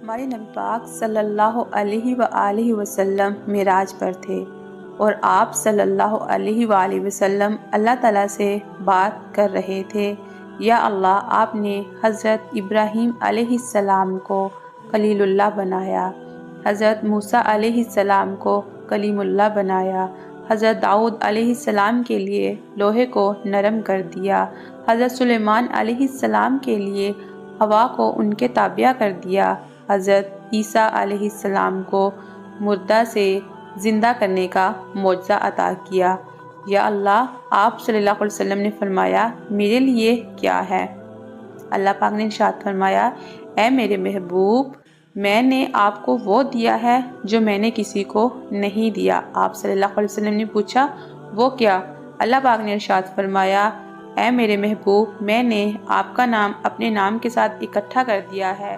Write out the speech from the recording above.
हमारे नबी पाक सल्लल्लाहु अलैहि वसल्लम मिराज पर थे और आप सल्लल्लाहु अलैहि वसल्लम अल्लाह ताला से बात कर रहे थे। या अल्लाह, आपने हज़रत इब्राहीम अलैहिस्सलाम को कलीलुल्लाह बनाया, हज़रत मूसा अलैहिस्सलाम को कलीमुल्लाह बनाया, हज़रत दाऊद अलैहिस्सलाम के लिए लोहे को नरम कर दिया, हज़रत सुलेमान अलैहिस्सलाम के लिए हवा को उनके ताबिया कर दिया, हज़रत ईसा अलैहिस्सलाम को मुर्दा से ज़िंदा करने का मौजज़ा अता किया। या अल्लाह, आप सल्लल्लाहु अलैहि वसल्लम ने फरमाया, मेरे लिए क्या है? अल्लाह पाक ने इरशाद फरमाया, ऐ मेरे महबूब, मैंने आपको वो दिया है जो मैंने किसी को नहीं दिया। आप सल्लल्लाहु अलैहि वसल्लम ने पूछा, वो क्या? अल्लाह पाक ने इरशाद फरमाया, ऐ मेरे महबूब, मैंने आपका नाम अपने नाम के साथ इकट्ठा कर दिया है।